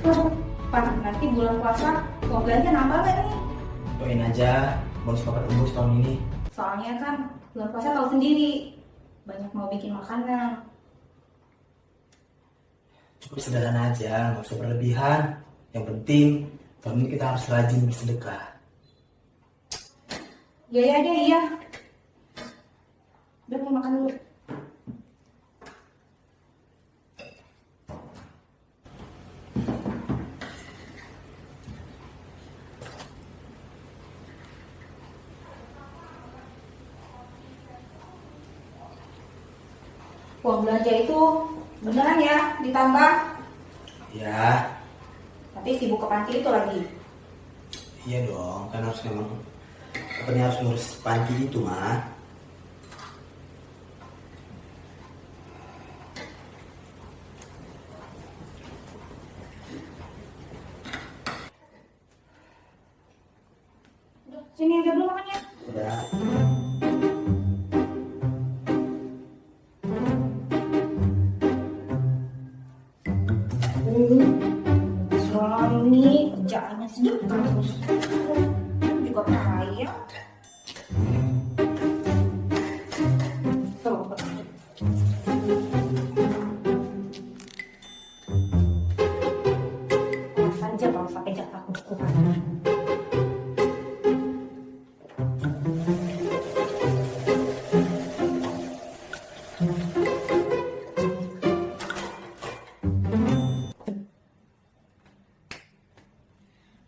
Pak, nanti bulan puasa uang belanja nambah nggak nih? Doain aja, bonus bapak tembus tahun ini. Soalnya kan bulan puasa tahu sendiri, banyak mau bikin makanan. Cukup sederhana aja, nggak usah berlebihan. Yang penting, tahun ini kita harus rajin bersedekah. Iya aja iya. Udah mau makan dulu. Uang belanja itu beneran ya ditambah? Ya, Nanti sibuk ke panti itu lagi. iya dong, kan harus memang pokoknya harus ngurus panti itu mah. Udah, sini aja dulu makannya. Udah. Suami kerjaannya sedikit terus. Juga kaya. Tuh, awas aja kalau sampai jatah hukuman.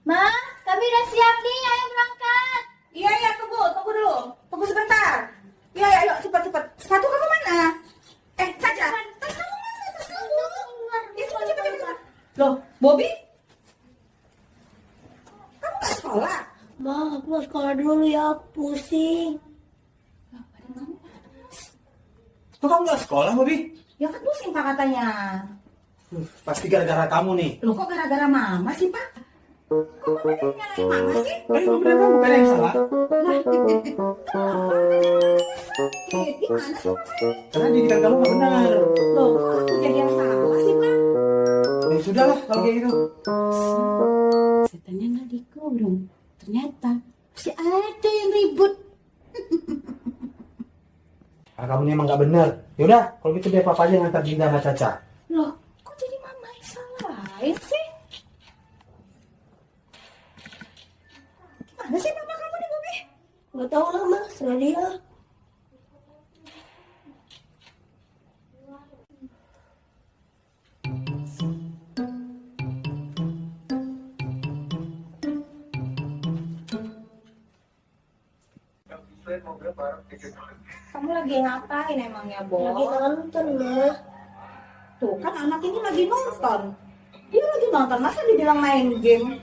Ma, kami udah siap nih, ayo berangkat. Iya, iya, tunggu dulu. Tunggu sebentar. Iya, iya, ayo, cepat. Sepatu kamu mana? Caca. Tas kamu mana? Tas kamu. Ya, cepat. Loh, Bobby? Kamu nggak sekolah? Ma, aku mau sekolah dulu ya, pusing. Kok kamu nggak sekolah, Bobi? Ya kan pusing Pak katanya. Pasti gara-gara kamu nih. Loh, kok gara-gara mama sih, Pak? Kok mama yang nyalain mama sih? Bener kamu bukan yang salah. Lah, gimana sih? Karena didikan kamu nggak benar. Loh, kok aku jadi yang salah sih, Pak? Ya sudahlah kalau kayak gitu. Setannya nggak dikurung. Ternyata si ada yang ribut. Ah, kamu ini emang nggak benar. Yaudah, kalau gitu biar papa aja ngantar Dinda sama Caca. Loh, kok jadi mama yang salahin sih? Gimana sih mama kamu nih, Bobby? Nggak tahu lah, Ma, serah dia. Kamu lagi ngapain emangnya, Bo? Lagi nonton, Ma. Tuh kan anak ini lagi nonton. Dia lagi nonton, masa dibilang main game?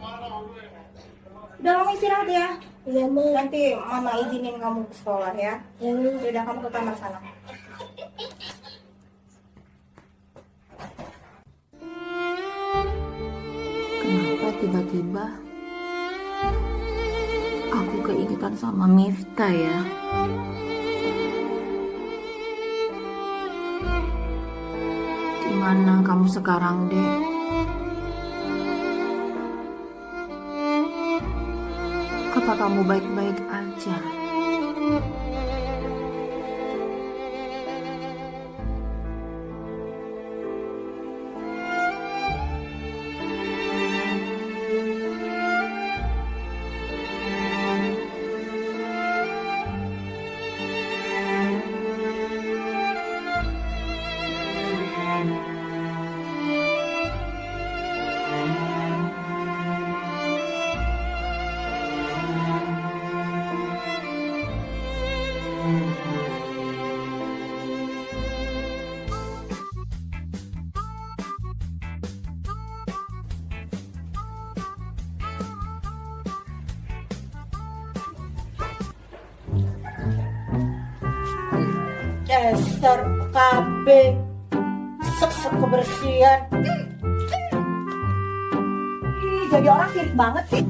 Udah kamu istirahat ya. Iya, Ma. Nanti mama izinin kamu ke sekolah ya. Ya, Ma. Udah kamu ke kamar sana. Kenapa tiba-tiba aku keingetan sama Miftah ya? Di mana kamu sekarang, Dek? Apa kamu baik-baik aja? Dasar KB. Sek kebersihan. Ih, jadi orang sirik banget sih.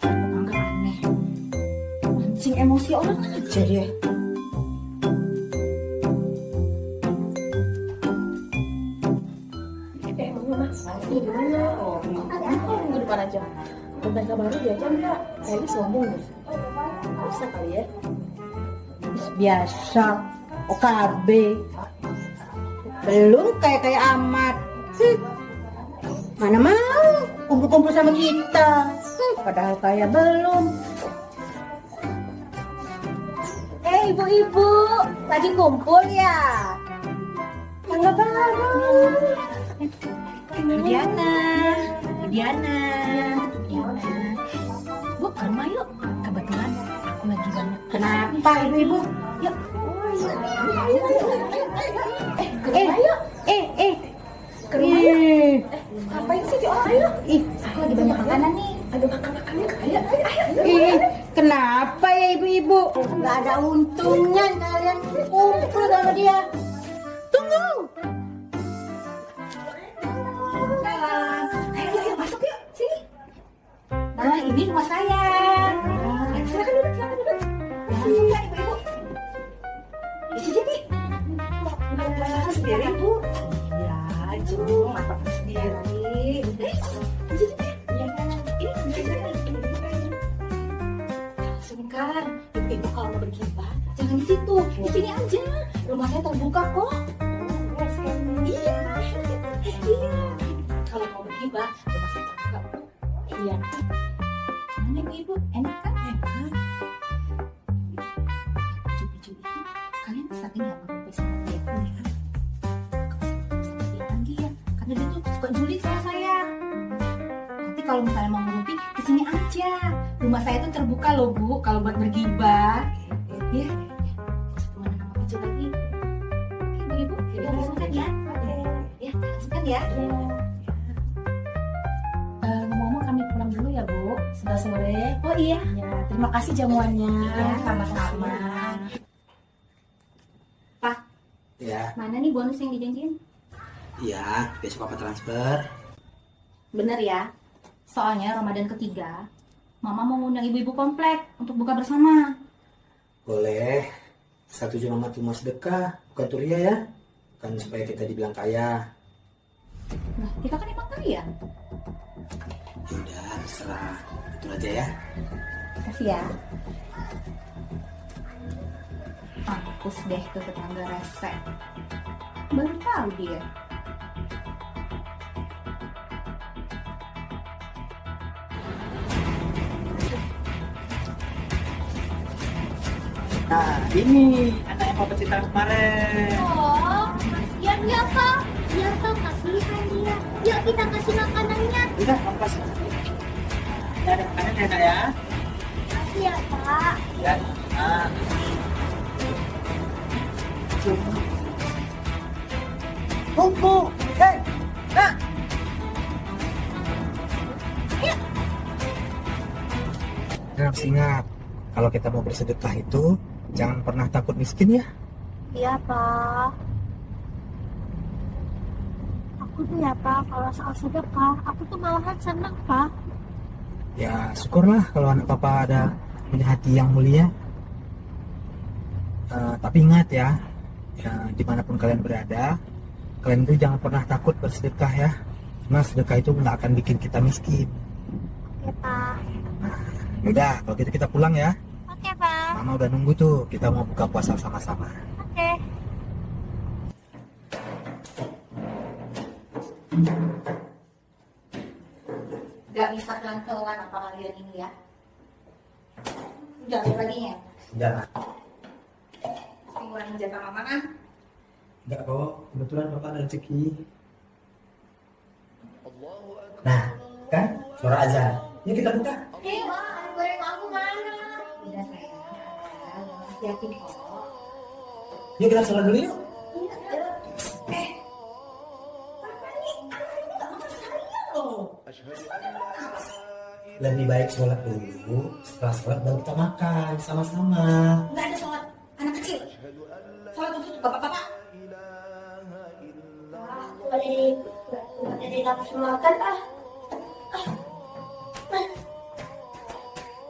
Tetangga aneh. Mancing emosi orang aja dia. TK baru dia aja enggak? Kayaknya sombong deh. Bisa kali ya? Biasa. OKB. Belum kayak amat. Mana mau kumpul-kumpul sama kita. Padahal kayak belum. Ibu-ibu, lagi kumpul ya? Tangga baru. Diana. Bu, ke rumah yuk. Kebetulan aku lagi banyak. Kenapa ibu-ibu? Yuk. Ngapain sih orang? Ayo. Aku lagi banyak makanan nih. Aduh, makan-makannya. Ayo. Kenapa ya ibu-ibu? Gak ada untungnya kalian kumpul sama dia. Tunggu. Ayo, masuk yuk. Sini. Nah, ini rumah saya. Silakan duduk. Masuk ya, ibu-ibu. Jadi, masakan sendiri, Bu. Iya, masak sendiri. Kan, ibu kalau mau bergibah jangan di situ, di sini aja. Rumah saya terbuka kok. Iya. Kalau mau bergibah, rumah saya terbuka. Iya. Mana ibu? Enak kan? Enak. Baju-baju itu kalian sering ya sampai sama dia ya? Sama dia lagi ya, karena dia tuh suka julid sama saya. Nanti kalau misalnya mau ngerumpi, kesini aja. Rumah saya tuh terbuka loh Bu, kalau buat bergibah. Ya, mana nama baju lagi? Oke Bu, ya langsungkan ya. Ya, langsungkan ya. Ngomong-ngomong kami pulang dulu ya Bu, sudah sore. Oh iya. Ya, terima kasih jamuannya. Ya, sama-sama. Pak. Ya. Mana nih bonus yang dijanjiin? Iya, besok Papa transfer. Bener ya. Soalnya Ramadan ketiga, Mama mau ngundang ibu-ibu komplek untuk buka bersama. Boleh. Satu juta Mama cuma sedekah, bukan turia ya. Kan supaya kita dibilang kaya. Nah, kita kan emang kaya. Yaudah, terserah. Itu aja ya. Kasih ya. Mampus deh ke tetangga rese. Baru tahu dia. Nah, ini anak yang Papa cerita kemarin. Oh, kasihan ya Kak. Ya Kak, kasihan dia. Yuk kita kasih makanannya. Udah, Papa kasih. Ini ada makanan ya, Kak ya? Kasih ya Kak. Ya. Nah. Tunggu. Hei, nah. Harus ingat, kalau kita mau bersedekah itu jangan pernah takut miskin ya. Iya Pak. Aku tuh ya Pak, kalau soal sedekah, aku tuh malahan senang Pak. Ya syukurlah kalau anak Papa ada punya hati yang mulia. Tapi ingat ya, dimanapun kalian berada, kalian itu jangan pernah takut bersedekah ya. Karena sedekah itu nggak akan bikin kita miskin. Oke Pak. Udah, kalau gitu kita pulang ya. Oke Pak. Mama udah nunggu tuh, kita mau buka puasa sama-sama. Oke. Gak bisa pelan-pelan apa kalian ini ya. Jangan lagi ya. Jangan. Ngurangin jatah Mama kan. Enggak kok, kebetulan Bapak ada rezeki. Nah, kan suara azan. Yuk kita buka. Goreng aku mana? Udah sayang. Siapin kok. Yuk kita sholat dulu yuk. Lebih baik sholat dulu, setelah sholat baru kita makan sama-sama. Nggak ada sholat anak kecil. Sholat untuk bapak-bapak. Udah jadi nafsu makan ah.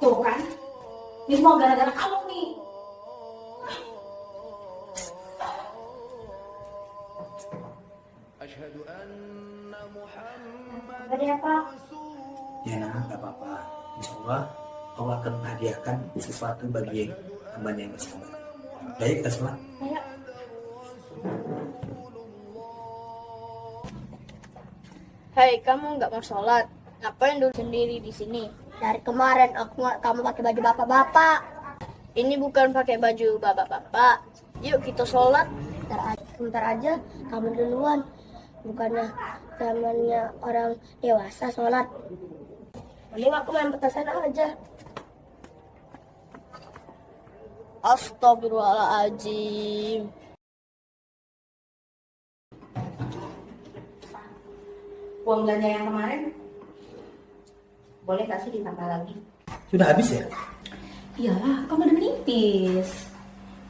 Tuh kan. Ini semua gara-gara kamu nih. Ada ya Pak? Ya nah, nggak apa-apa. Insya Allah Allah akan menghadiahkan sesuatu bagi hambanya yang bersabar. Baik, kita sholat. Hei, kamu nggak mau sholat? Ngapain dulu sendiri di sini? Dari kemarin aku ngeliat kamu pakai baju bapak-bapak. Ini bukan pakai baju bapak-bapak. Yuk kita sholat. Bentar aja kamu duluan. Bukannya zamannya orang dewasa sholat. Mending aku main petasan aja. Astagfirullahaladzim. Uang belanja yang kemarin boleh kasih ditambah lagi? Sudah habis ya? Iyalah, kamu udah menipis.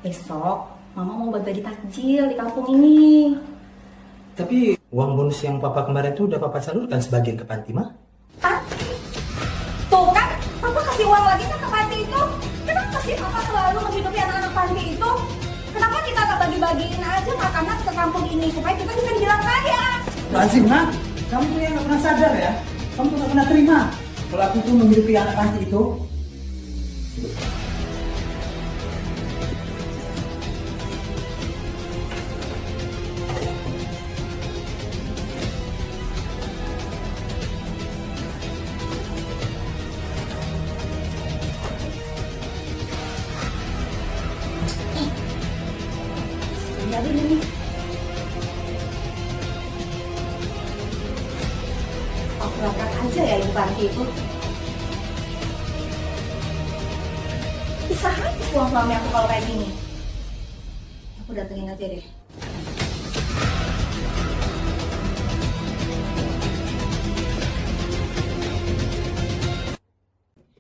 Besok mama mau bagi takjil di kampung ini. Tapi uang bonus yang papa kemarin itu udah papa salurkan sebagian ke panti mah. Tuh kan, papa kasih uang lagi kan ke panti itu. Kenapa sih papa selalu menghidupi anak-anak panti itu? Kenapa kita nggak bagi-bagiin aja makanan ke kampung ini supaya kita bisa dibilang kaya? Lazim, ha? Kamu tuh yang nggak pernah sadar ya? Kamu tuh nggak pernah terima kalau aku tuh menghidupi anak panti itu. Jadi ini. Aku berangkat aja ya ibu panti itu. Bisa habis uang suami aku kalau kayak gini. Aku datengin aja deh.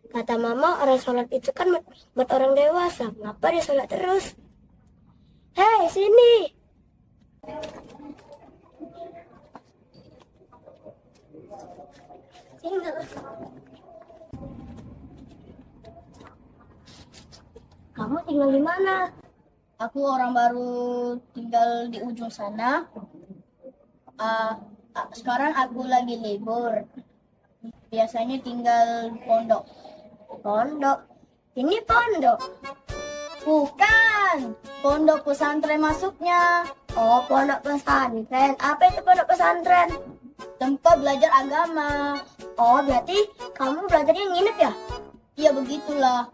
Kata mama orang sholat itu kan buat orang dewasa. Ngapa dia sholat terus? Hei, sini. Sini. Kamu tinggal di mana? Aku orang baru tinggal di ujung sana. Sekarang aku lagi libur. Biasanya tinggal di pondok. Pondok. Ini pondok. Bukan, pondok pesantren masuknya. Oh, pondok pesantren. Apa itu pondok pesantren? Tempat belajar agama. Oh, berarti kamu belajarnya nginep ya? Iya begitulah.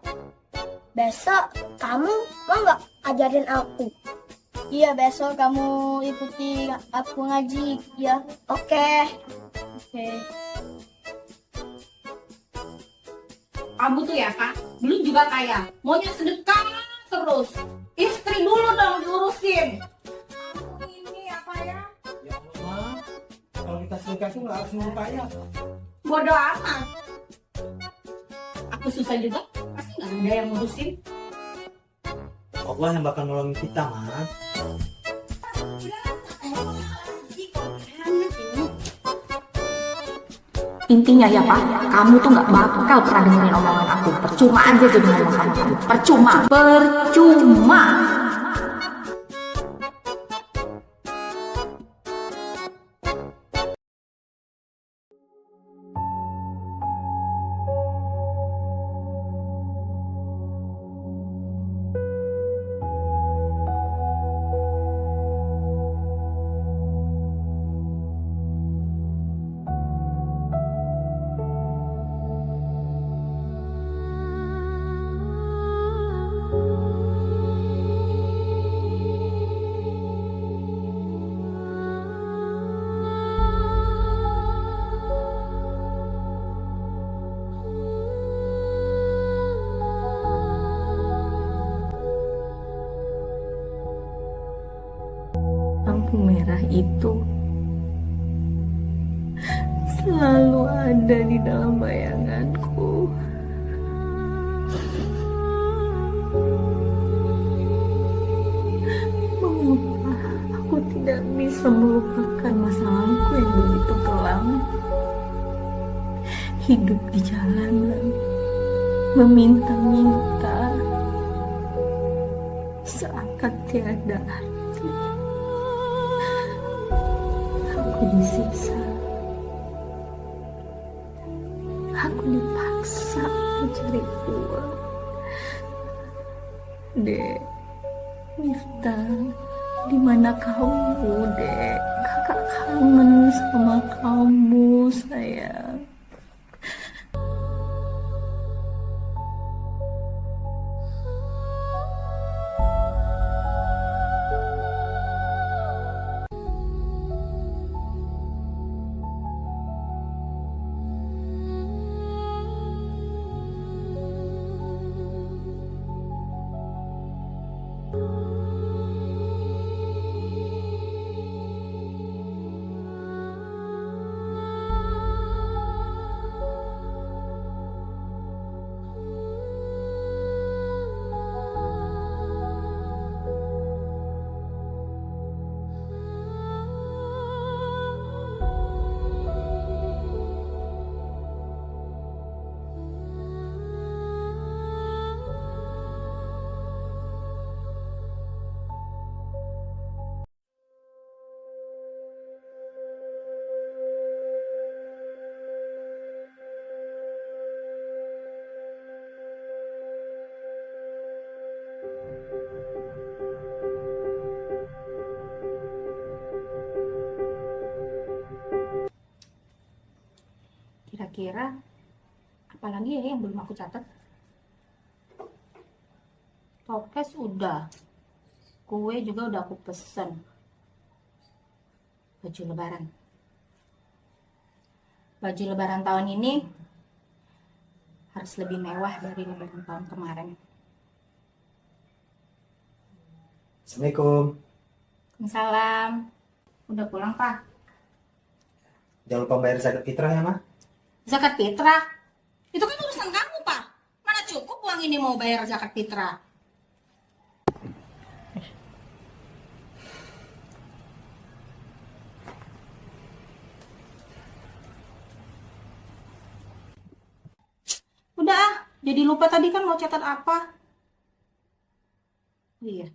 Besok kamu mau nggak ajarin aku? Iya besok kamu ikuti aku ngaji ya. Oke. Oke. Kamu tuh ya Kak, belum juga kaya. Maunya sedekah terus. Istri dulu dong diurusin. Kamu ini apa ya? Ya Allah, kalau kita sedekah tuh nggak harus nunggu kaya. Bodoh amat. Aku susah juga, pasti nggak ada yang ngurusin. Allah yang bakal nolongin kita, mah. Intinya ya Pak, kamu tuh nggak bakal pernah dengerin omongan aku. Percuma aja jadi ngomong sama aku. Percuma. Percuma. Lampu merah itu selalu ada di dalam bayanganku. Mengapa aku tidak bisa melupakan masa laluku yang begitu kelam? Hidup di jalanan, meminta-minta, seakan tiada arti. Aku disiksa. kuat. Dek, Miftah, di mana kamu, Dek? Kakak kangen sama kamu, sayang. Kira-kira apalagi ya yang belum aku catat? Toples udah, kue juga udah aku pesen. Baju lebaran. Baju lebaran tahun ini harus lebih mewah dari lebaran tahun kemarin. Assalamualaikum. Waalaikumsalam. Udah pulang, Pak? Jangan lupa bayar zakat fitrah ya, Mah. Zakat fitrah? Itu kan urusan kamu, Pak. Mana cukup uang ini mau bayar zakat fitrah? Udah, jadi lupa tadi kan mau catat apa? Oh iya.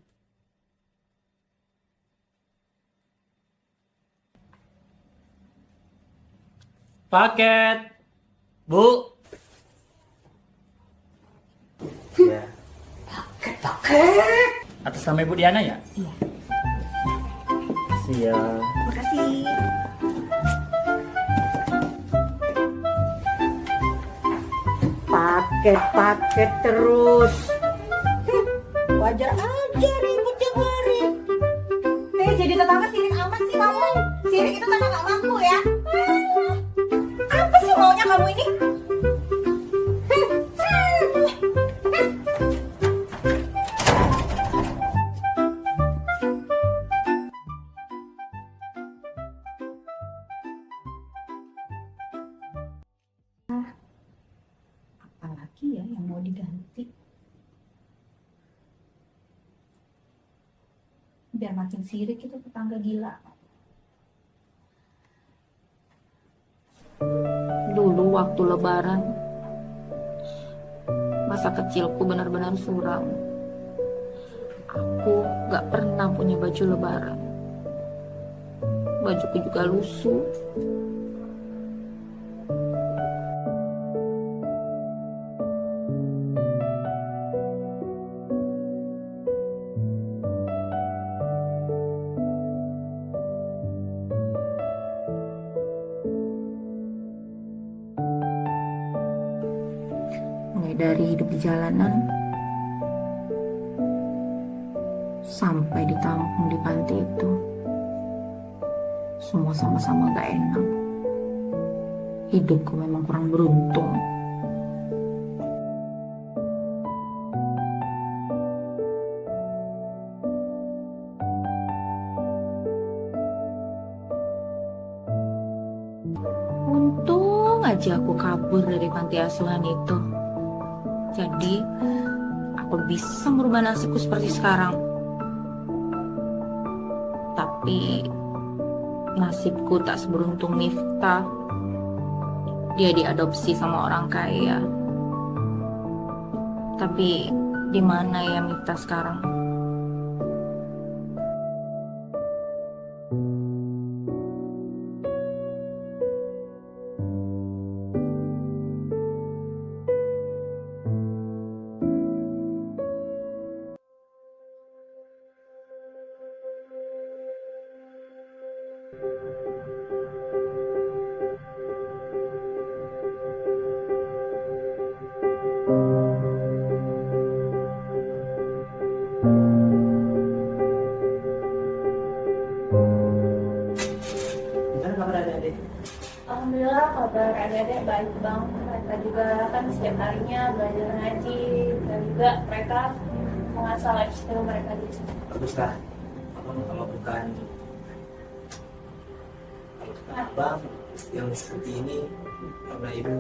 Paket, Bu. Ya. Atas nama Ibu Diana ya? Iya. Siap. Makasih. Paket terus. Wajar aja ribut tiap hari. Jadi tetangga sirik amat sih kamu. Sirik itu tanda gak mampu ya. Apa sih maunya kamu ini? Apalagi ya yang mau diganti? Biar makin sirik itu tetangga gila. Dulu waktu lebaran, masa kecilku benar-benar suram. Aku gak pernah punya baju lebaran. Bajuku juga lusuh. Mulai dari hidup di jalanan sampai ditampung di panti itu, semua sama-sama gak enak. Hidupku memang kurang beruntung. Untung aja aku kabur dari panti asuhan itu. Jadi, aku bisa merubah nasibku seperti sekarang. Tapi, nasibku tak seberuntung Miftah. Dia diadopsi sama orang kaya. Tapi, di mana ya Miftah sekarang? adik-adik baik banget. Mereka juga kan setiap harinya belajar ngaji dan juga mereka mengasah life skill mereka di sini. Baguslah. Kalau bukan abang yang seperti ini, karena ibu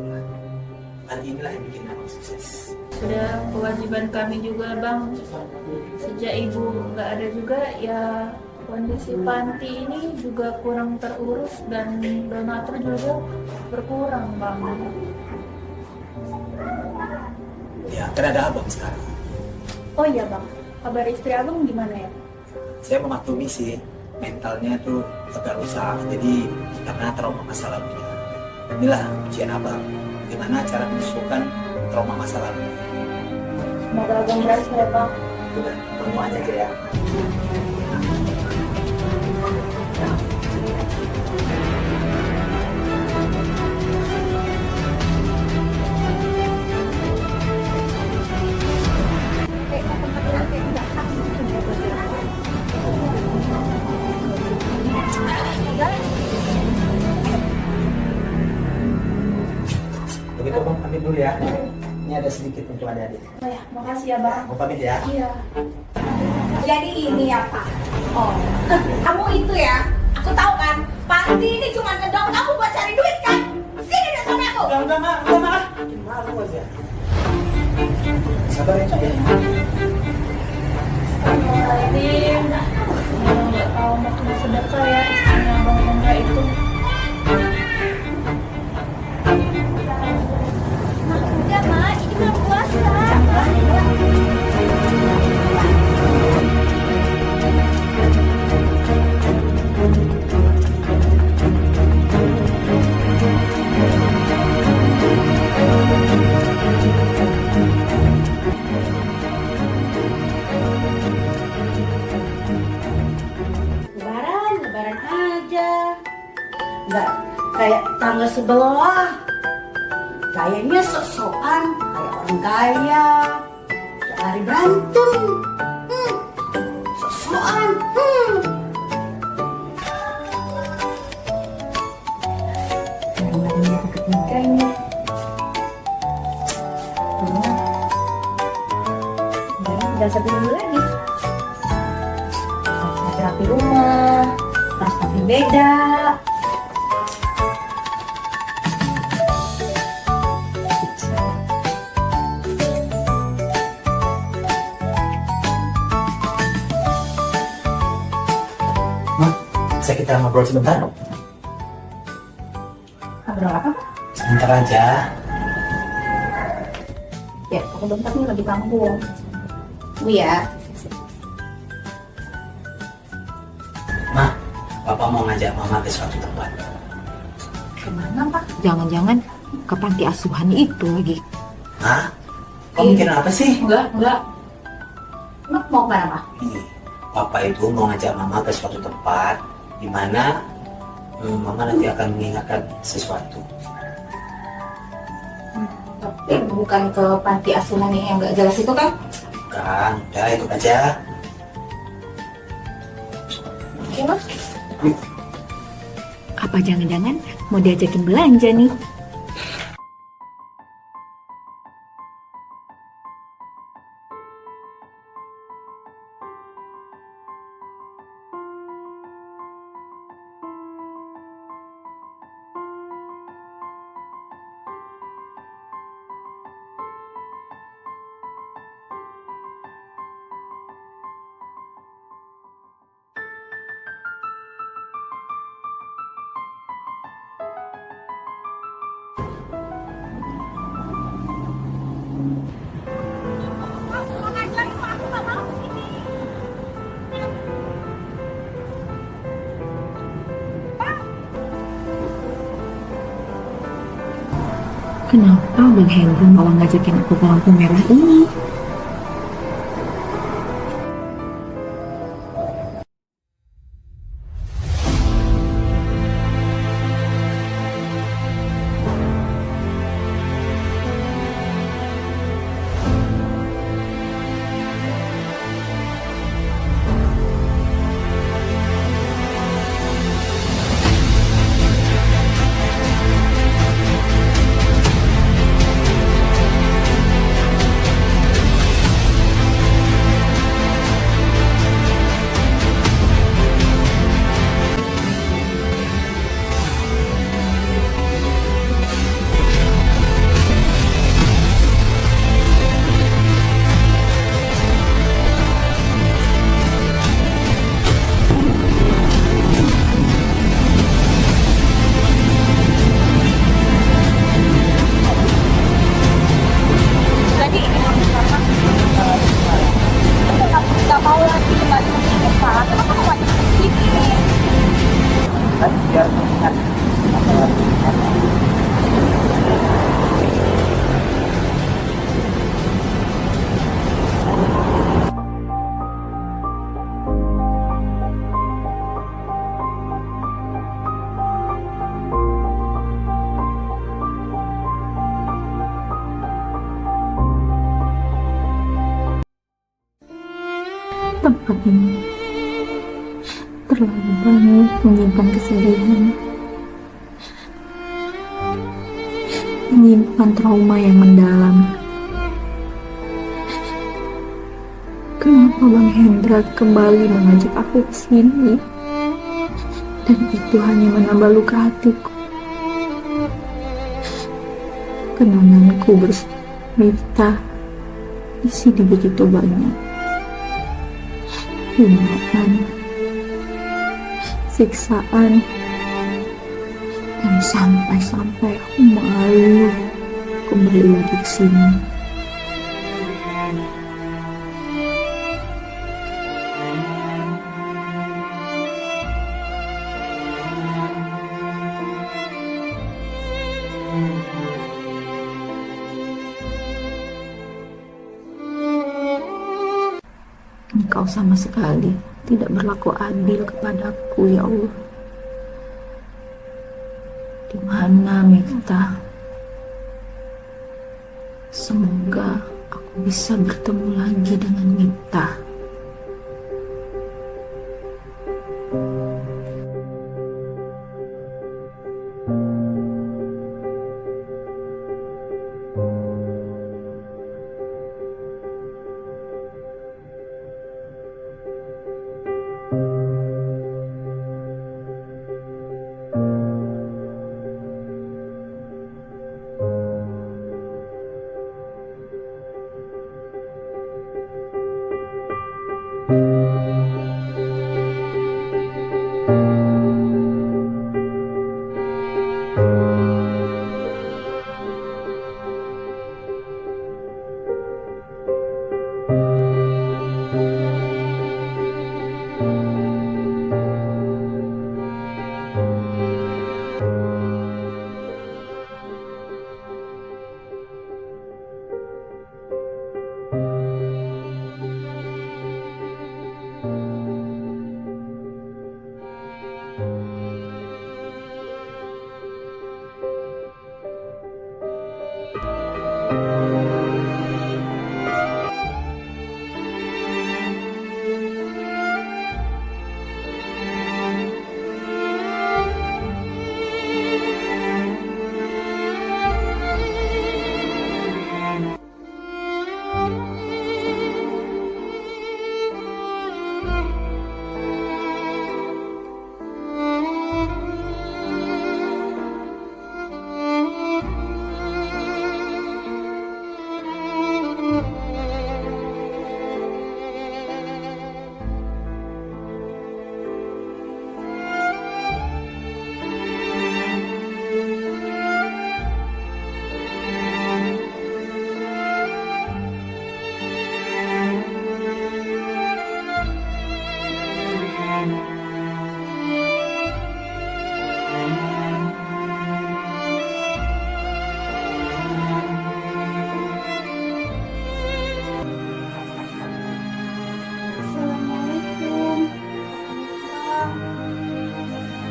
nanti inilah yang bikin abang sukses. Sudah kewajiban kami juga bang, sejak ibu nggak ada juga ya kondisi panti ini juga kurang terurus dan donatur juga berkurang bang. Ya, kan ada abang sekarang. Oh iya bang, kabar istri abang gimana ya? Saya memaklumi sih, mentalnya tuh agak rusak, jadi karena trauma masa lalunya. Inilah ujian abang, gimana cara menyusulkan trauma masa lalu. Semoga abang berhasil ya bang. Udah, kamu aja ya. Begitu bang, pamit dulu ya. Ini ada sedikit untuk adik-adik. Oh ya, makasih ya bang. Mau pamit ya. Iya. Jadi ini ya Pak. Oh, kamu itu ya. Aku tahu kan. Panti ini cuma ngedong kamu buat cari duit kan. Sini deh sama aku. Enggak, mak. Malu aja. Sabar ya, Cak ya. Astagfirullahaladzim. Abang nggak tahu makna sedekah ya istrinya abang Hendra itu. Udah Ma, ini belum puasa. Lebaran aja. Nggak kayak tanggal sebelah. Kayaknya sok-sokan kayak orang kaya. Tiap hari berantem. Sok-sokan. Kemarin aku nikah ini. Udah 1 minggu lagi. Rapi rumah, tas tapi beda. Bisa kita ngobrol sebentar? Ngobrol apa? Sebentar aja. Ya, aku bentar nih lagi tanggung. Bu ya. Ma, Papa mau ngajak Mama ke suatu tempat. Kemana Pak? Jangan-jangan ke panti asuhan itu lagi. Hah? Kamu mikir apa sih? Enggak. Mau kemana Pak? Nih, Papa itu mau ngajak Mama ke suatu tempat di mana Mama nanti akan mengingatkan sesuatu. Tapi bukan ke panti asuhan yang nggak jelas itu kan? Kan, udah itu aja. Oke Mas. Apa jangan-jangan mau diajakin belanja nih? Kenapa Bang Hendra malah ngajakin aku ke lampu merah ini? Tempat ini terlalu banyak menyimpan kesedihan, menyimpan trauma yang mendalam. Kenapa Bang Hendra kembali mengajak aku ke sini? Dan itu hanya menambah luka hatiku. Kenanganku bersama Miftah di sini begitu banyak. Hinaan, siksaan, dan sampai-sampai aku malu kembali lagi ke sini. Engkau sama sekali tidak berlaku adil kepadaku, ya Allah. Di mana Miftah? Semoga aku bisa bertemu lagi dengan Miftah.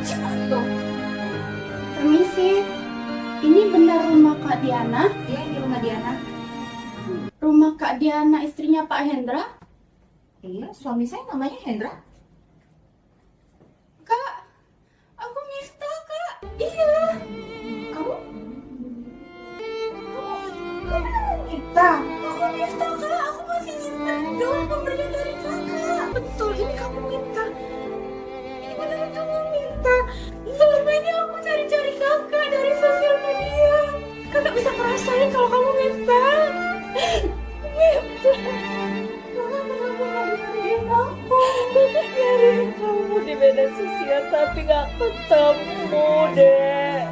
Assalamualaikum. Permisi, ini benar rumah Kak Diana? Iya, di rumah Diana. Rumah Kak Diana istrinya Pak Hendra? Iya, suami saya namanya Hendra. Kak, aku Miftah, Kak. Iya. Kamu? Kamu namanya Mita? Aku Miftah, Kak. Aku masih nyimpen doang pemberian dari Kakak. Betul, ini kamu Miftah. Ini beneran kamu Miftah. Selama ini aku cari-cari Kakak dari sosial media. Kakak bisa ngerasain kalau kamu Miftah. Miftah. Kakak kenapa gak nyariin aku? Kakak nyariin kamu di media sosial tapi gak ketemu, Dek.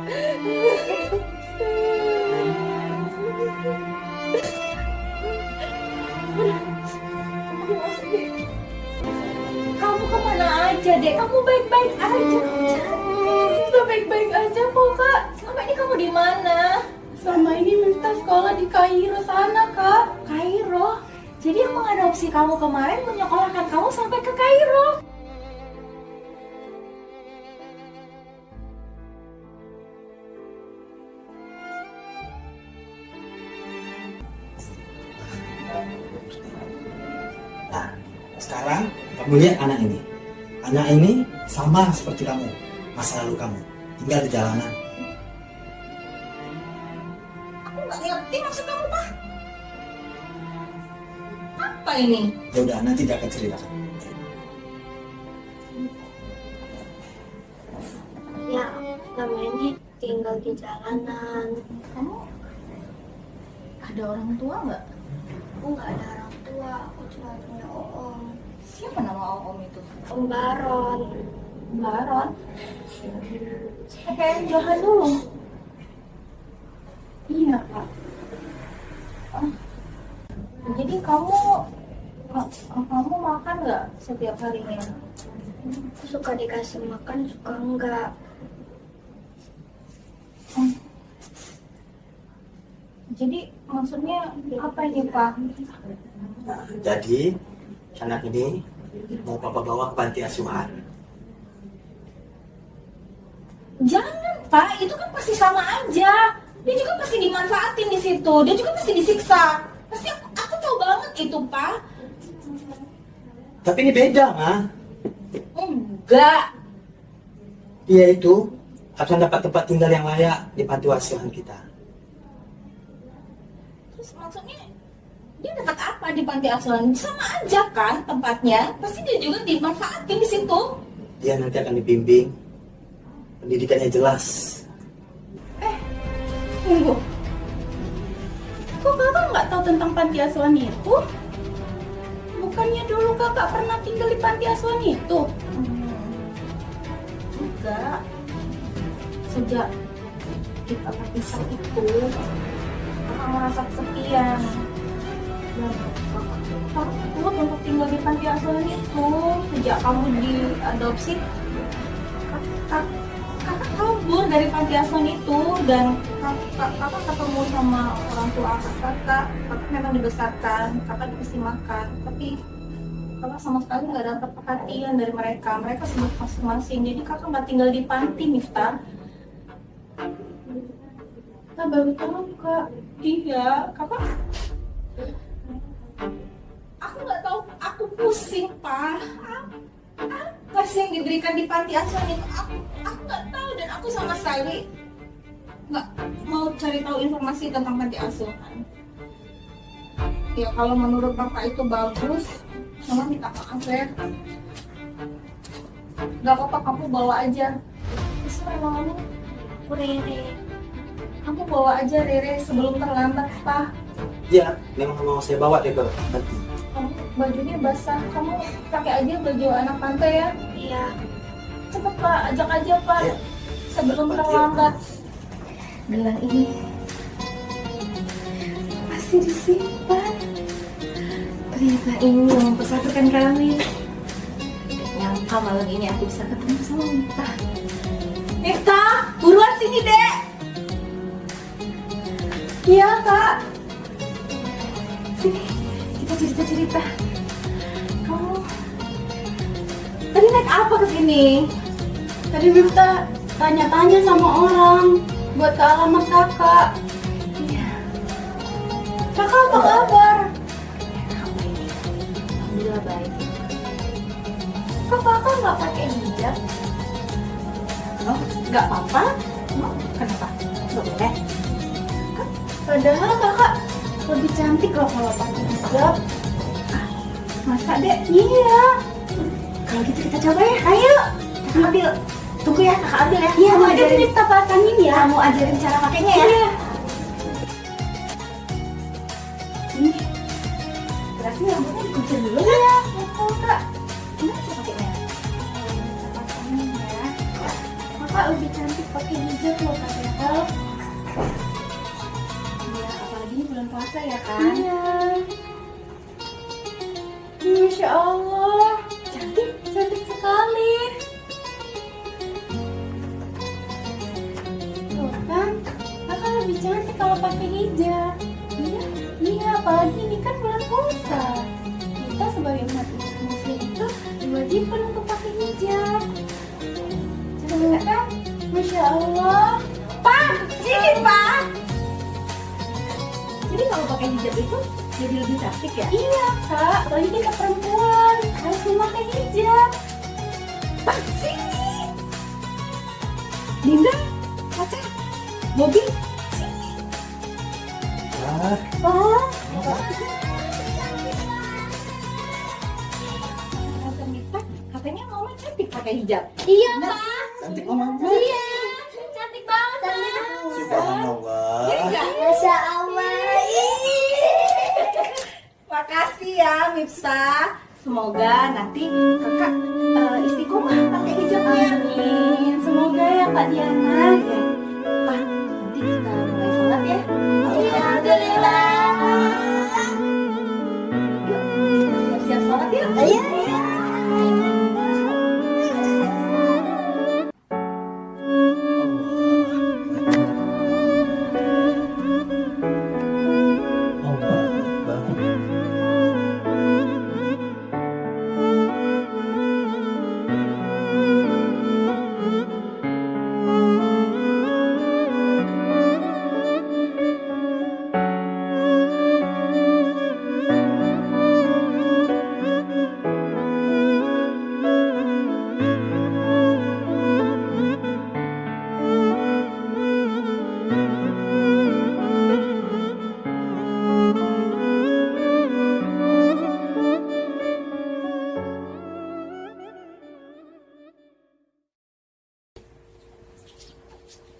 Kamu kemana aja, Dek? Kamu baik-baik aja. Miftah baik-baik aja kok, Kak. Selama ini kamu di mana? Selama ini Miftah sekolah di Kairo sana, Kak. Kairo. Jadi yang mengadopsi kamu kemarin menyekolahkan kamu sampai ke Kairo. Nah, Sekarang kamu lihat anak ini. Anak ini sama seperti kamu, masa lalu kamu, tinggal di jalanan. Aku nggak ngerti maksud kamu, Pak. Apa ini? Ya udah, nanti dia akan ceritakan. Ya, selama ini tinggal di jalanan. Kamu ada orang tua nggak? Aku nggak ada orang tua, aku cuma punya om. Siapa nama om itu? Om Baron. Baron. Kayak jalan dulu. Iya, Pak. Ah. Jadi kamu makan nggak setiap harinya? Aku suka dikasih makan, suka enggak. Jadi maksudnya apa ini, Pak? Jadi anak ini mau papa bawa ke panti asuhan. Jangan, Pak. Itu kan pasti sama aja. Dia juga pasti dimanfaatin di situ. Dia juga pasti disiksa. Pasti aku tahu banget itu, Pak. Tapi ini beda, Ma. Enggak. Dia itu akan dapat tempat tinggal yang layak di panti asuhan kita. Terus maksudnya dia dapat apa di panti asuhan? Sama aja kan tempatnya. Pasti dia juga dimanfaatin di situ. Dia nanti akan dibimbing, pendidikannya jelas. Tunggu. Kok kakak nggak tahu tentang panti asuhan itu? Bukannya dulu kakak pernah tinggal di panti asuhan itu? Enggak. Sejak kita berpisah itu, kakak merasa kesepian. Dan kakak takut untuk tinggal di panti asuhan itu. Sejak kamu diadopsi, kakak kabur dari panti asuhan itu. Dan kakak ketemu sama orang tua kakak memang dibesarkan, kakak dikasih makan. Tapi kakak sama sekali nggak dapat perhatian dari mereka. Mereka sibuk masing-masing. Jadi kakak nggak tinggal di panti, Miftah. Kita baru tahu, Kak. Iya, kakak. Aku nggak tahu. Aku pusing, Pak. Apa sih yang diberikan di panti asuhan itu? Aku nggak tahu, dan aku sama sekali nggak mau cari tahu informasi tentang panti asuhan. Ya kalau menurut Bapak itu bagus, Mama minta maaf ya. Gak apa-apa, kamu bawa aja. Terserah Mama. Rere. Kamu bawa aja Rere sebelum terlambat, Pak. Iya, memang mau saya bawa dia ke panti. Kamu bajunya basah, kamu pakai aja baju anak pantai ya. Iya. Cepet Pak, ajak aja Pak. Iya. Sebelum terlambat. Gelang ini masih disimpan. Ternyata ini yang mempersatukan kami. Gak nyangka malam ini aku bisa ketemu sama Miftah. Miftah, buruan sini Dek. Iya Kak. Sini, kita cerita-cerita. Kamu tadi naik apa ke sini? Tadi Miftah tanya-tanya sama orang buat ke alamat kakak. Iya. Kakak apa kabar? Alhamdulillah baik. Kok kakak nggak pakai hijab? Oh, nggak apa-apa? Kenapa? Nggak boleh? Padahal kakak lebih cantik loh kalau pakai hijab. Masa Dek? Iya. Kalau gitu kita coba ya. Ayo, kakak ambil. Tunggu ya, kakak ambil ya. Iya, Kamu nanti ajarin. kita pasangin ya. Kamu ajarin cara pakainya ya. Iya. Ini. Berarti rambutnya dikuncir dulu ya. Betul kak. Gimana cara pakainya? Pasangin ya. Kakak lebih cantik pakai hijab loh padahal. Iya, apalagi ini bulan puasa ya kan? Iya. Masya Allah. Cantik. Cantik sekali. Tuh kan, kakak lebih cantik kalau pakai hijab. Iya, iya, apalagi ini kan bulan puasa. Kita sebagai umat muslim itu diwajibkan untuk pakai hijab. Cantik kan? Masya Allah. Pak, sini Pak. Jadi kalau pakai hijab itu jadi lebih cantik ya? Iya kak, apalagi kita perempuan harus memakai hijab. Sini. Dinda, Caca, Bobby. Kata Mita, katanya mama cantik pakai hijab. Iya kak, Cantik mama. iya, cantik banget kak. Subhanallah. Masya Allah. Makasih ya Mipsa. Semoga nanti kakak istiqomah pakai hijabnya. Amin, semoga ya Kak Diana. Ya. Pak, nanti kita mulai sholat ya. Alhamdulillah. Yuk, kita siap-siap sholat ya. Ayo.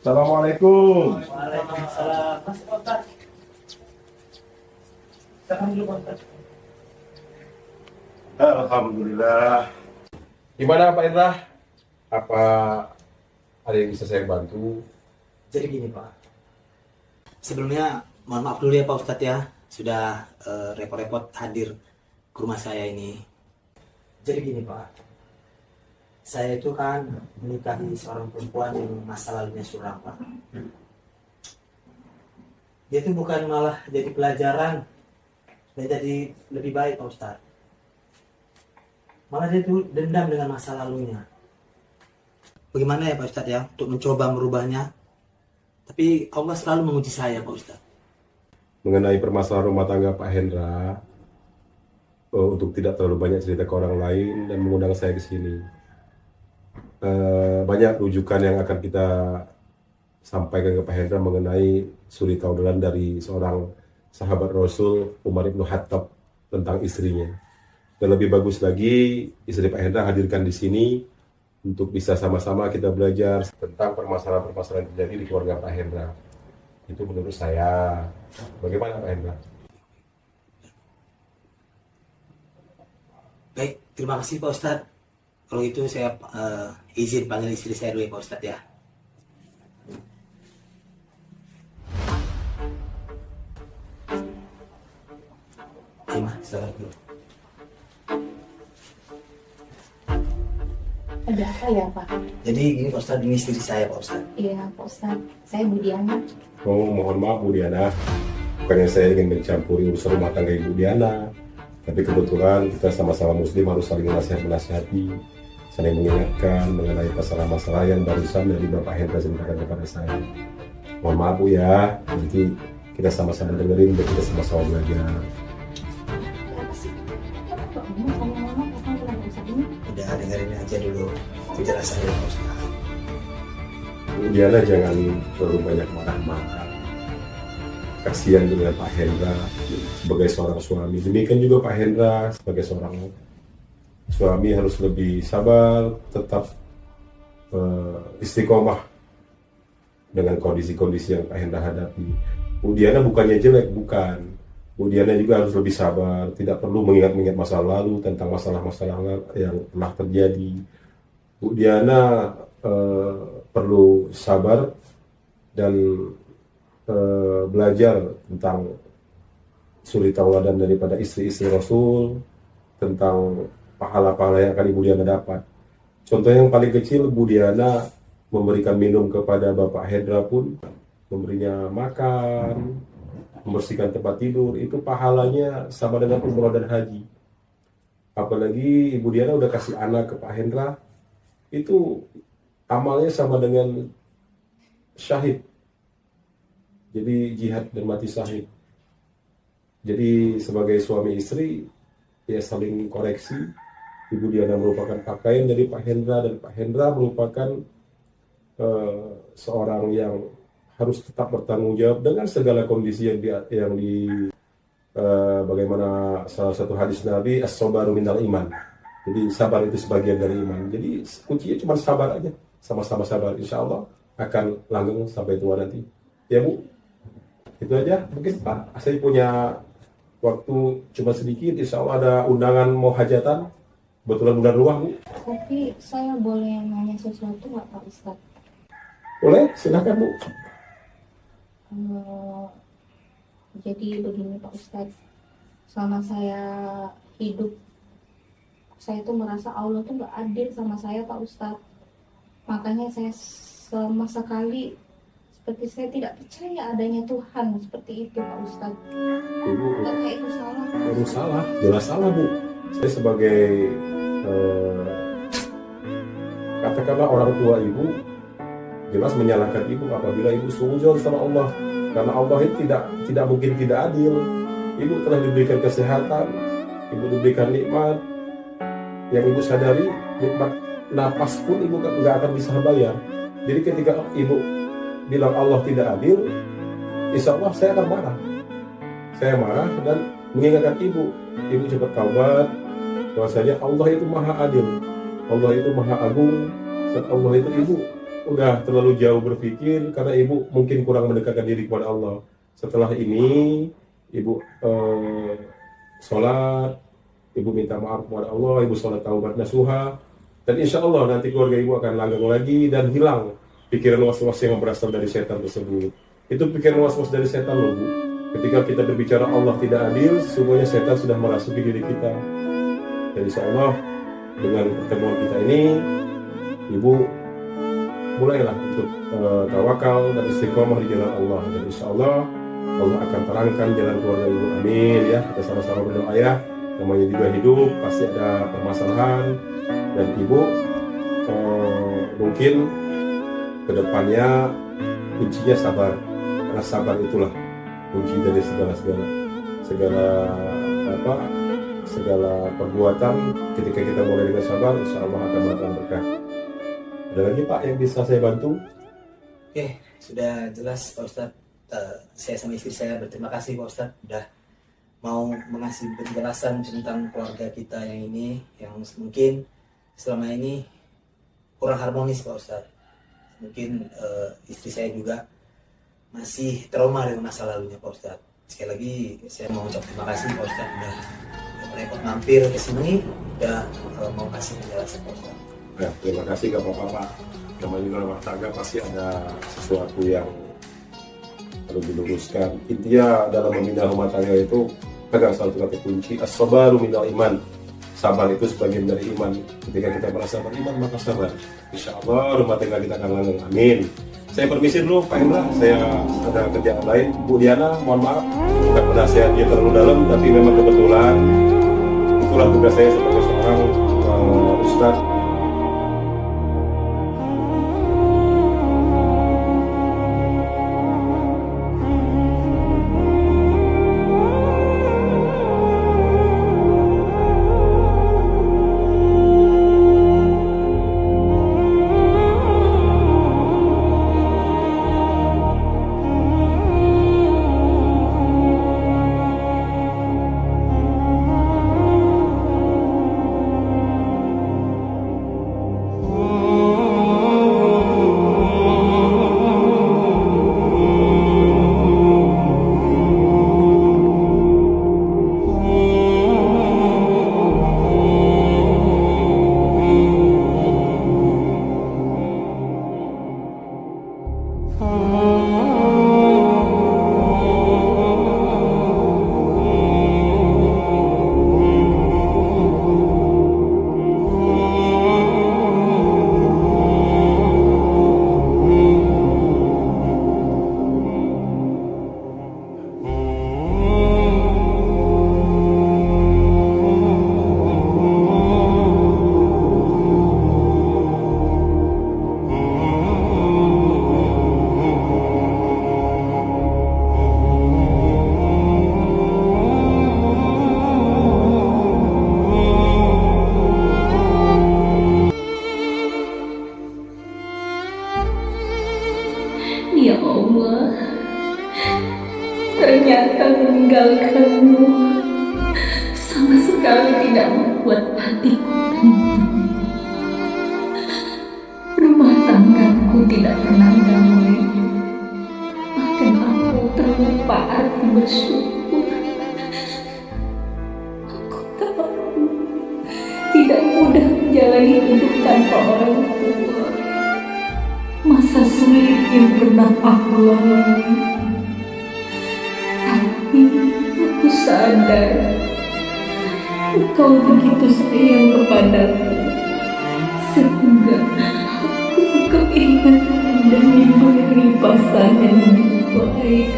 Assalamualaikum. Waalaikumsalam. Mas Ustaz. Silakan dulu Pak Ustaz. Alhamdulillah. Gimana Pak Indra? Apa ada yang bisa saya bantu? Jadi gini Pak. Sebelumnya mohon maaf dulu ya Pak Ustadz ya. Sudah repot-repot hadir ke rumah saya ini. Jadi gini Pak. Saya itu kan menikahi seorang perempuan yang masa lalunya suram Pak. Dia itu bukan malah jadi pelajaran dan jadi lebih baik Pak Ustadz. Malah dia itu dendam dengan masa lalunya. Bagaimana ya Pak Ustadz ya untuk mencoba merubahnya? Tapi Allah selalu menguji saya Pak Ustadz. Mengenai permasalahan rumah tangga Pak Hendra, untuk tidak terlalu banyak cerita ke orang lain dan mengundang saya ke sini. Banyak rujukan yang akan kita sampaikan ke Pak Hendra mengenai suri taulan dari seorang sahabat Rasul Umar ibn Khattab tentang istrinya. Dan lebih bagus lagi istri Pak Hendra hadirkan di sini untuk bisa sama-sama kita belajar tentang permasalahan-permasalahan yang terjadi di keluarga Pak Hendra. Itu menurut saya. Bagaimana Pak Hendra? Baik, terima kasih Pak Ustadz. Kalau itu saya izin panggil istri saya dulu ya Pak Ustadz ya. Ayo Ma, silakan dulu. Ada apa ya Pak? Jadi gini Pak Ustadz, ini istri saya Pak Ustadz. Iya Pak Ustadz, saya Bu Diana. Oh, mohon maaf Bu Diana. Bukannya saya ingin mencampuri urusan rumah tangga Ibu Diana. Tapi kebetulan kita sama-sama muslim harus saling menasihati, saling mengingatkan mengenai masalah-masalah yang barusan dari Bapak Hendra ceritakan kepada saya. Mohon maaf Bu ya, nanti kita sama-sama dengerin dan kita sama-sama belajar. Kenapa sih? Kenapa Pak ngomong sama mama tentang tentang urusan ini? Udah dengerin aja dulu penjelasannya Pak Ustadz. Bu Diana jangan terlalu banyak marah-marah. Kasihan dengan Pak Hendra sebagai seorang suami. Demikian juga Pak Hendra sebagai seorang suami harus lebih sabar, tetap istiqomah dengan kondisi-kondisi yang Pak Hendra hadapi. Bu Diana bukannya jelek, bukan. Bu Diana juga harus lebih sabar, tidak perlu mengingat-ingat masa lalu tentang masalah-masalah yang telah terjadi. Bu Diana perlu sabar dan belajar tentang suri tauladan daripada istri-istri Rasul, tentang pahala-pahala yang akan Ibu Diana dapat. Contoh yang paling kecil, Bu Diana memberikan minum kepada Bapak Hendra pun, memberinya makan, membersihkan tempat tidur, itu pahalanya sama dengan umroh dan haji. Apalagi Ibu Diana udah kasih anak ke Pak Hendra, itu amalnya sama dengan syahid. Jadi jihad dan mati syahid. Jadi sebagai suami istri ya saling koreksi. Ibu Diana merupakan pakaian dari Pak Hendra dan Pak Hendra merupakan seorang yang harus tetap bertanggung jawab dengan segala kondisi bagaimana salah satu hadis Nabi, as-sabaru minal iman. Jadi sabar itu sebagian dari iman. Jadi kuncinya cuma sabar aja, sama-sama sabar. Insya Allah akan langgeng sampai tua nanti. Ya Bu, itu aja. Mungkin Pak, saya punya waktu cuma sedikit. Insya Allah ada undangan mau hajatan. Kebetulan bulan ruah Bu. Tapi saya boleh nanya sesuatu nggak Pak Ustadz? Boleh, silakan Bu. Jadi begini Pak Ustadz, selama saya hidup, saya tuh merasa Allah tuh nggak adil sama saya Pak Ustadz. Makanya saya sama sekali seperti saya tidak percaya adanya Tuhan seperti itu Pak Ustadz. Ibu, Apakah itu salah? itu salah, jelas salah Bu. Saya sebagai katakanlah orang tua ibu, jelas menyalahkan ibu apabila ibu sujud sama Allah. Karena Allah itu tidak mungkin tidak adil. Ibu telah diberikan kesehatan, ibu diberikan nikmat, yang ibu sadari nikmat napas pun ibu nggak akan bisa bayar. Jadi ketika ibu bilang Allah tidak adil, insya Allah saya akan marah. Saya marah dan mengingatkan ibu cepat taubat, bahwasanya Allah itu maha adil, Allah itu maha agung, dan Allah itu ibu udah terlalu jauh berpikir karena ibu mungkin kurang mendekatkan diri kepada Allah. Setelah ini ibu sholat, ibu minta maaf kepada Allah, ibu sholat taubat nasuha, dan insya Allah nanti keluarga ibu akan langgeng lagi dan hilang pikiran was-was yang berasal dari setan tersebut. Itu pikiran was-was dari setan loh Bu. Ketika kita berbicara Allah tidak adil, sesungguhnya setan sudah merasuki diri kita. Dan insya Allah dengan pertemuan kita ini, ibu mulailah untuk tawakal dan istiqomah di jalan Allah. Dan insya Allah Allah akan terangkan jalan keluarga ibu. Amin ya. Kita sama-sama berdoa ya. Namanya juga hidup pasti ada permasalahan, dan ibu mungkin kedepannya kuncinya sabar, karena sabar itulah kunci dari segala perbuatan. Ketika kita mulai dengan sabar, insya Allah akan mendapatkan berkah. Ada lagi Pak yang bisa saya bantu? Oke, sudah jelas Pak Ustadz. Saya sama istri saya berterima kasih Pak Ustadz sudah mau mengasih penjelasan tentang keluarga kita yang ini, yang mungkin selama ini kurang harmonis Pak Ustadz. Mungkin istri saya juga masih trauma dengan masa lalunya Pak Ustadz. Sekali lagi saya mau ucap terima kasih Pak Ustadz udah repot mampir ke sini, udah mau kasih penjelasan Pak Ustadz. Ya, terima kasih Kak Bapak. Namanya juga rumah tangga pasti ada sesuatu yang perlu diluruskan. Intinya dalam membina rumah tangga itu pegang satu kata kunci, as-sabaru minal iman. Sabar itu sebagian dari iman. Ketika kita merasa beriman maka sabar. Insya Allah rumah tangga kita akan langgeng. Amin. Saya permisi dulu Pak Hendra, saya ada kerjaan lain. Bu Diana, mohon maaf bukan penasihatnya terlalu dalam, tapi memang kebetulan itulah tugas saya sebagai seorang ustadz. sekali tidak membuat hatiku tenang. Rumah tanggaku tidak pernah damai. Bahkan aku terlupa arti bersyukur. Aku tahu tidak mudah menjalani hidup tanpa orang tua. Masa sulit yang pernah aku lalui. Tapi aku sadar Engkau begitu sayang kepadaku, sehingga aku keinginan dan diberi pasangan yang baik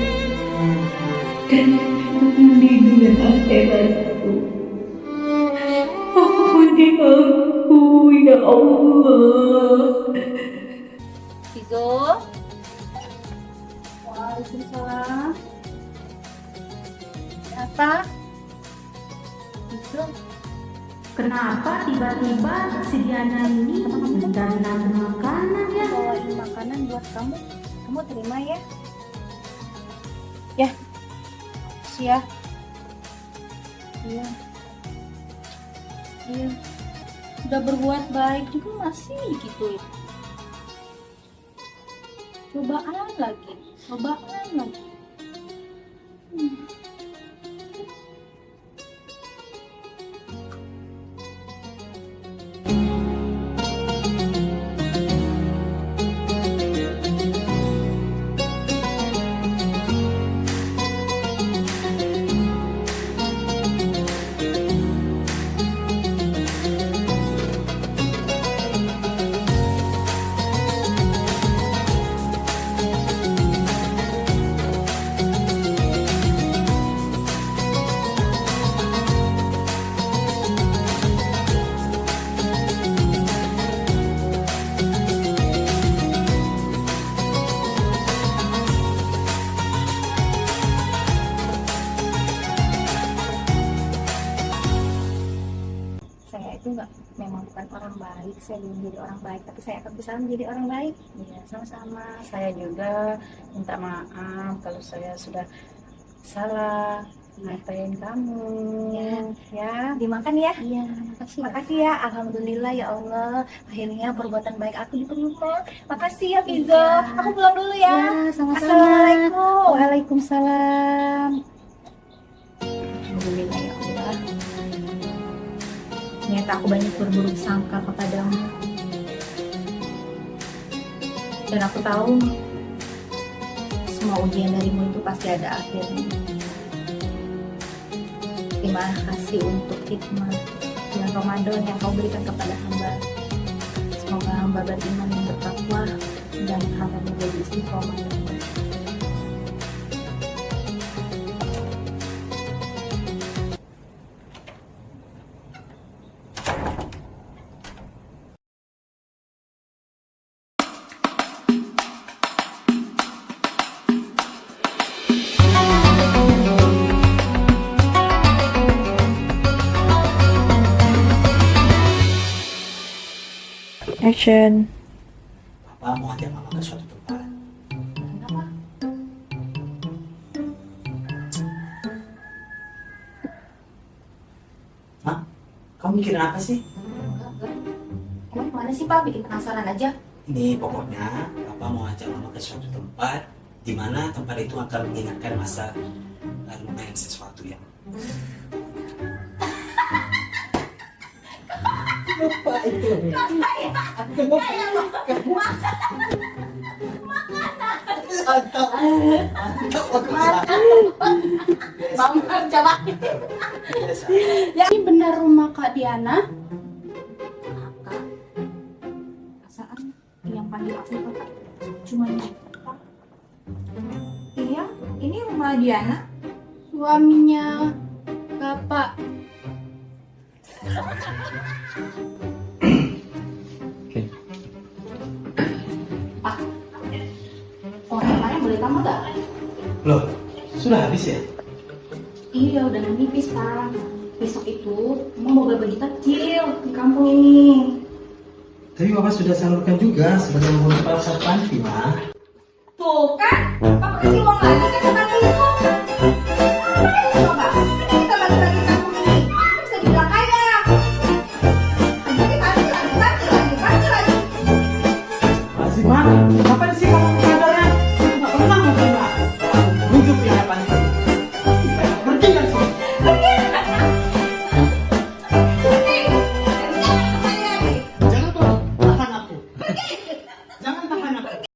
dan di dunia akhiratku. Ampuni aku ya Allah. Izo. Waalaikumsalam. Apa? Izo. Kenapa tiba-tiba si Diana ini dan makanan ya? Bawain makanan buat kamu. Kamu terima ya? Ya. Sia. Iya. Iya. Udah berbuat baik juga masih gitu. Cobaan lagi. Saya itu memang bukan orang baik, saya belum jadi orang baik, tapi saya akan berusaha menjadi orang baik. Iya, sama-sama. Saya juga minta maaf kalau saya sudah salah ngatain kamu. Ya. Dimakan ya. Iya, makasih. Makasih ya, alhamdulillah ya Allah. Akhirnya perbuatan baik aku diterima. Makasih ya Fizo. Aku pulang dulu ya. Sama-sama. Assalamualaikum. Waalaikumsalam. Alhamdulillah ya Allah. Ternyata aku banyak berburuk sangka kepadamu. Dan aku tahu semua ujian darimu itu pasti ada akhirnya. Terima kasih untuk hikmah bulan Ramadan yang kau berikan kepada hamba. Semoga hamba beriman yang bertakwa dan hamba menjadi istiqomah. Action. Papa mau ajak mama ke suatu tempat. Kenapa? Hah? Kamu mikirin apa sih? Enggak. Emang mana sih Pak? Bikin penasaran aja. Ini pokoknya Papa mau ajak mama ke suatu tempat di mana tempat itu akan mengingatkan masa lalu main sesuatu yang apa itu? Bangkar coba. Ini benar rumah Kak Diana? Kakak. Perasaan yang panggil aku kakak cuma ini. Iya, ini rumah Diana. Suaminya Bapak. Orang kemarin boleh tambah nggak? Loh, sudah habis ya? Iya, udah menipis Pak. Besok itu mau berbagi takjil di kampung ini. Tapi Papa sudah salurkan juga sebagai mengurus pasar panti, Ma. Tuh kan, Papa kasih uang lagi kan sama itu. Coba, ini kita bagi-bagi kampung ini. Bisa dibilang sana.